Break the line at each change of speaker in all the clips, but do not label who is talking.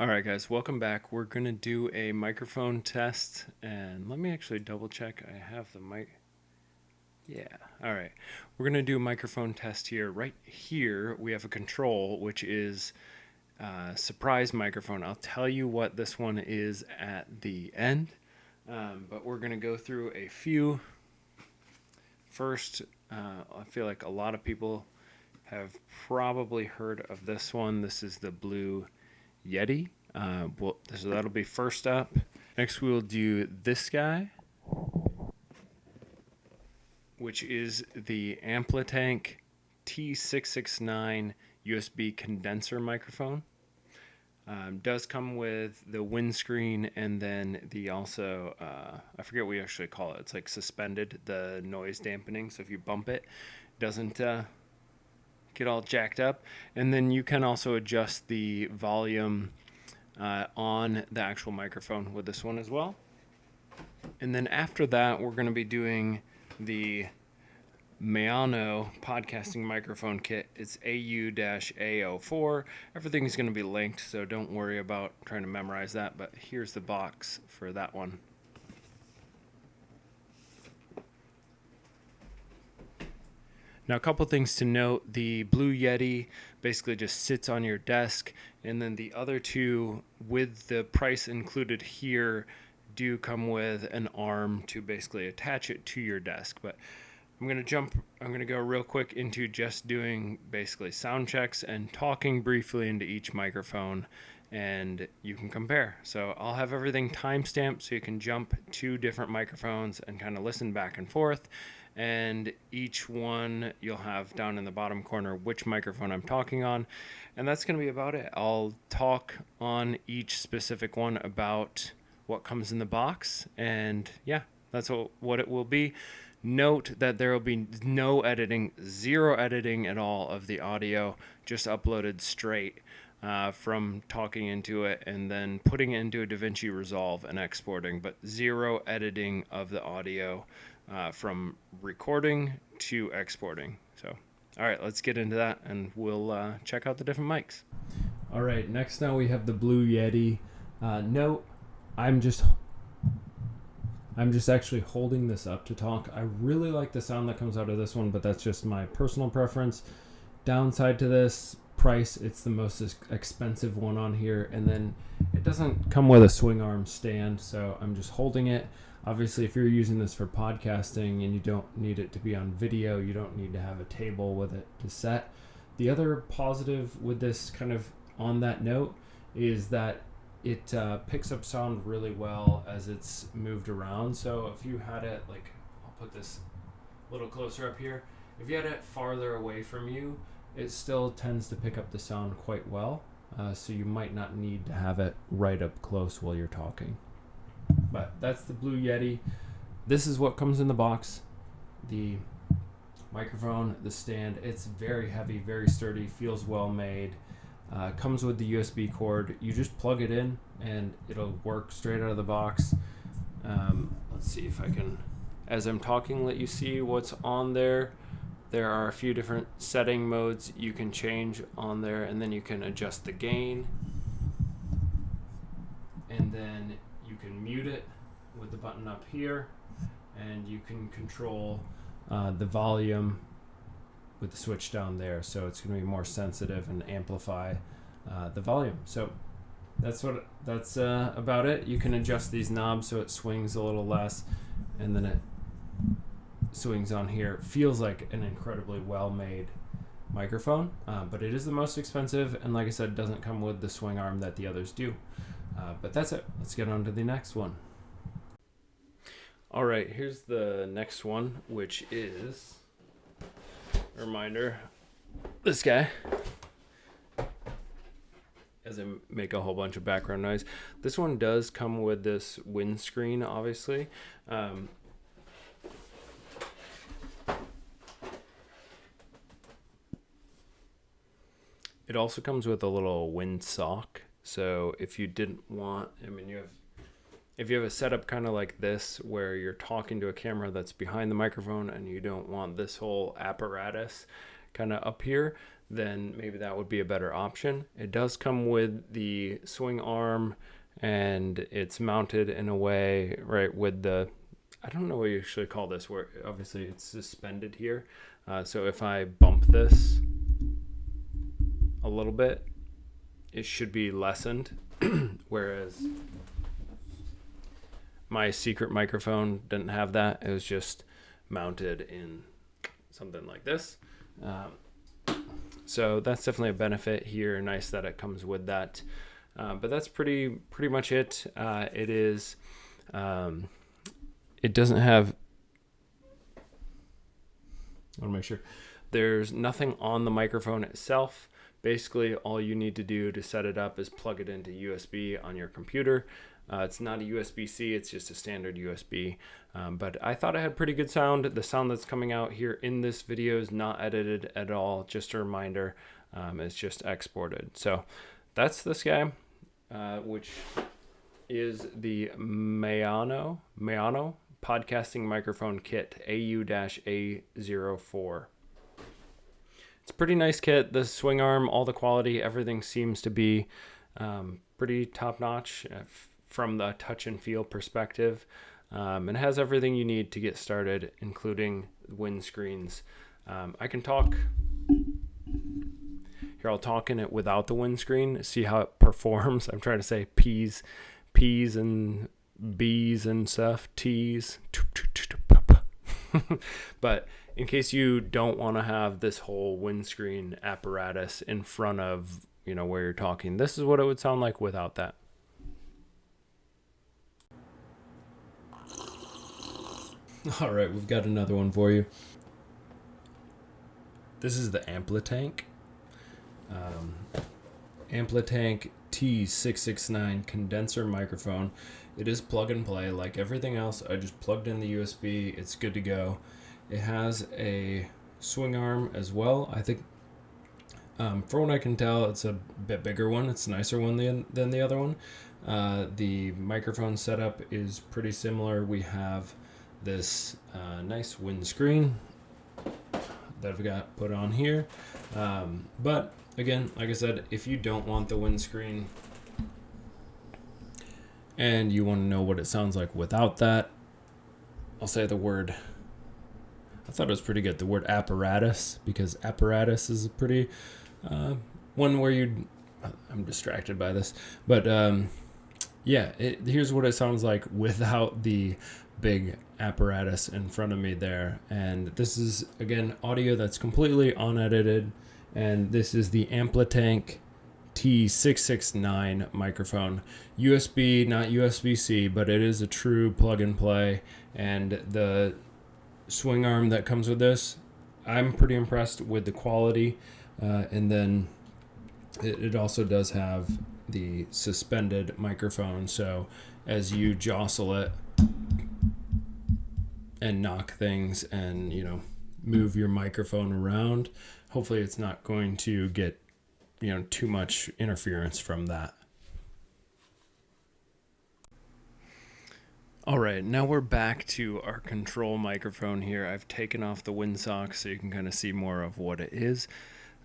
All right, guys, welcome back. We're going to do a microphone test, and let me actually double check I have the mic. Yeah, all right. We're going to do a microphone test here. Right here, we have a control, which is surprise microphone. I'll tell you what this one is at the end, but we're going to go through a few. First, I feel like a lot of people have probably heard of this one. This is the Blue Yeti. So that'll be first up. Next, we'll do this guy, which is the Amplitank T669 USB condenser microphone. Does come with the windscreen and then the also, I forget what we actually call it. It's like suspended, the noise dampening. So if you bump it, it doesn't get all jacked up. And then you can also adjust the volume on the actual microphone with this one as well. And then after that, we're going to be doing the Maono podcasting microphone kit. It's AU-A04. Everything's going to be linked, so don't worry about trying to memorize that, but here's the box for that one. Now, a couple things to note. The Blue Yeti basically just sits on your desk, and then the other two, with the price included here, do come with an arm to basically attach it to your desk. But I'm going to go real quick into just doing basically sound checks and talking briefly into each microphone, and you can compare. So I'll have everything timestamped so you can jump to different microphones and kind of listen back and forth. And each one you'll have down in the bottom corner which microphone I'm talking on. And that's going to be about it. I'll talk on each specific one about what comes in the box. And yeah, that's what it will be. Note that there will be no editing, zero editing at all of the audio, just uploaded straight from talking into it and then putting it into a DaVinci Resolve and exporting, but zero editing of the audio from recording to exporting. So, all right, let's get into that and we'll check out the different mics. All right, next now we have the Blue Yeti. Note, I'm just actually holding this up to talk. I really like the sound that comes out of this one, but that's just my personal preference. Downside to this, price, it's the most expensive one on here, and then it doesn't come with a swing arm stand, so I'm just holding it. Obviously, if you're using this for podcasting and you don't need it to be on video, you don't need to have a table with it to set. The other positive with this, kind of on that note, is that it picks up sound really well as it's moved around. So if you had it, like, I'll put this a little closer up here. If you had it farther away from you, it still tends to pick up the sound quite well. So you might not need to have it right up close while you're talking. But that's the Blue Yeti. This is what comes in the box. The microphone, the stand, it's very heavy, very sturdy, feels well made. Comes with the USB cord. You just plug it in and it'll work straight out of the box. Let's see if I can, as I'm talking, let you see what's on there. There are a few different setting modes you can change on there, and then you can adjust the gain. And then you can mute it with the button up here, and you can control the volume with the switch down there, so it's going to be more sensitive and amplify the volume. So that's about it. You can adjust these knobs so it swings a little less, and then it swings on here. It feels like an incredibly well-made microphone, but it is the most expensive, and like I said, doesn't come with the swing arm that the others do. But that's it. Let's get on to the next one. All right, here's the next one, which is a reminder, this guy, as I make a whole bunch of background noise. This one does come with this windscreen, obviously. It also comes with a little wind sock. So if you didn't want, if you have a setup kind of like this where you're talking to a camera that's behind the microphone and you don't want this whole apparatus kind of up here, then maybe that would be a better option. It does come with the swing arm, and it's mounted in a way, right, with the, I don't know what you actually call this, where obviously it's suspended here. So if I bump this a little bit, it should be lessened, whereas my secret microphone didn't have that. It was just mounted in something like this. So that's definitely a benefit here. Nice that it comes with that. But that's pretty much it. It is. It doesn't have. I want to make sure. There's nothing on the microphone itself. Basically, all you need to do to set it up is plug it into USB on your computer. It's not a USB-C, it's just a standard USB. But I thought it had pretty good sound. The sound that's coming out here in this video is not edited at all. Just a reminder, it's just exported. So that's this guy, which is the Maono podcasting microphone kit AU-A04. It's a pretty nice kit. The swing arm, all the quality, everything seems to be pretty top-notch from the touch and feel perspective. It has everything you need to get started, including windscreens. I can talk. Here, I'll talk in it without the windscreen, see how it performs. I'm trying to say P's and B's and stuff, T's. But in case you don't want to have this whole windscreen apparatus in front of, where you're talking, this is what it would sound like without that. All right, we've got another one for you. This is the Amplitank. Amplitank T669 condenser microphone. It is plug and play like everything else. I just plugged in the USB. It's good to go. It has a swing arm as well. I think from what I can tell, it's a bit bigger one. It's a nicer one than the other one. The microphone setup is pretty similar. We have this nice windscreen that I've got put on here. But again, like I said, if you don't want the windscreen and you want to know what it sounds like without that, I'll say the word, I thought it was pretty good, the word apparatus, because apparatus is a pretty one where I'm distracted by this, but yeah, here's what it sounds like without the big apparatus in front of me there. And this is, again, audio that's completely unedited, and this is the Amplitank T669 microphone. USB, not USB-C, but it is a true plug and play. And the swing arm that comes with this, I'm pretty impressed with the quality. And then it also does have the suspended microphone, so as you jostle it and knock things and move your microphone around, hopefully it's not going to get too much interference from that. All right, now we're back to our control microphone here. I've taken off the windsock so you can kind of see more of what it is.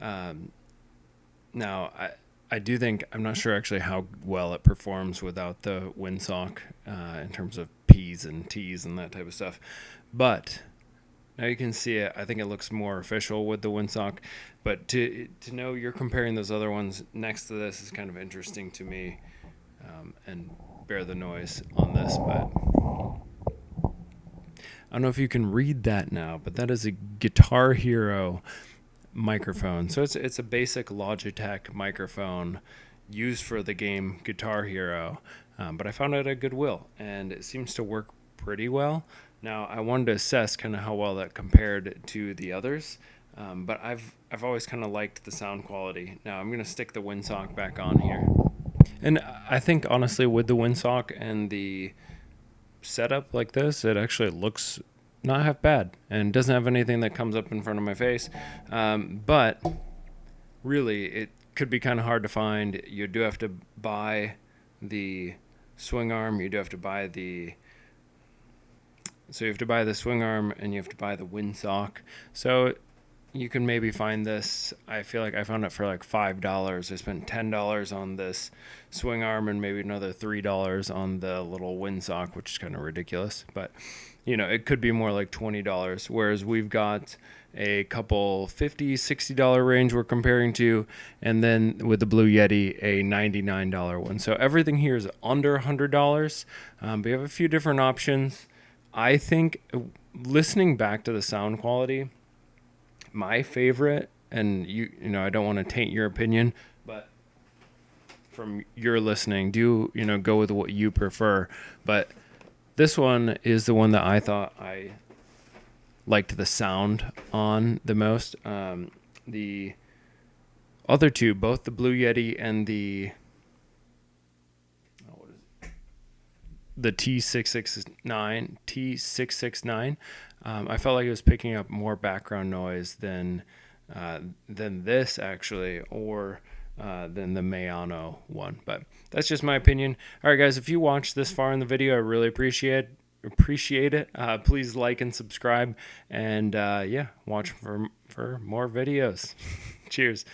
Now, I do think, I'm not sure actually how well it performs without the windsock in terms of P's and T's and that type of stuff. But now you can see it. I think it looks more official with the windsock. But to know you're comparing those other ones next to this is kind of interesting to me. And bear the noise on this, but I don't know if you can read that now, but that is a Guitar Hero microphone. So it's a basic Logitech microphone used for the game Guitar Hero, but I found it at Goodwill and it seems to work pretty well. Now I wanted to assess kind of how well that compared to the others, but I've always kind of liked the sound quality. Now I'm going to stick the windsock back on here, and I think honestly with the windsock and the setup like this, it actually looks not half bad and doesn't have anything that comes up in front of my face. But really, it could be kind of hard to find. You do have to buy the swing arm. You do have to buy so you have to buy the swing arm and you have to buy the windsock. So you can maybe find this. I feel like I found it for like $5. I spent $10 on this swing arm and maybe another $3 on the little windsock, which is kind of ridiculous. But it could be more like $20. Whereas we've got a couple $50-$60 range we're comparing to, and then with the Blue Yeti a $99 one. So everything here is under $100. We have a few different options. I think listening back to the sound quality, my favorite, and I don't want to taint your opinion, but from your listening, go with what you prefer. But this one is the one that I thought I liked the sound on the most. The other two, both the Blue Yeti and the T669, I felt like it was picking up more background noise than this actually, or than the Maono one. But that's just my opinion. All right, guys, if you watched this far in the video, I really appreciate it. Please like and subscribe, and watch for more videos. Cheers.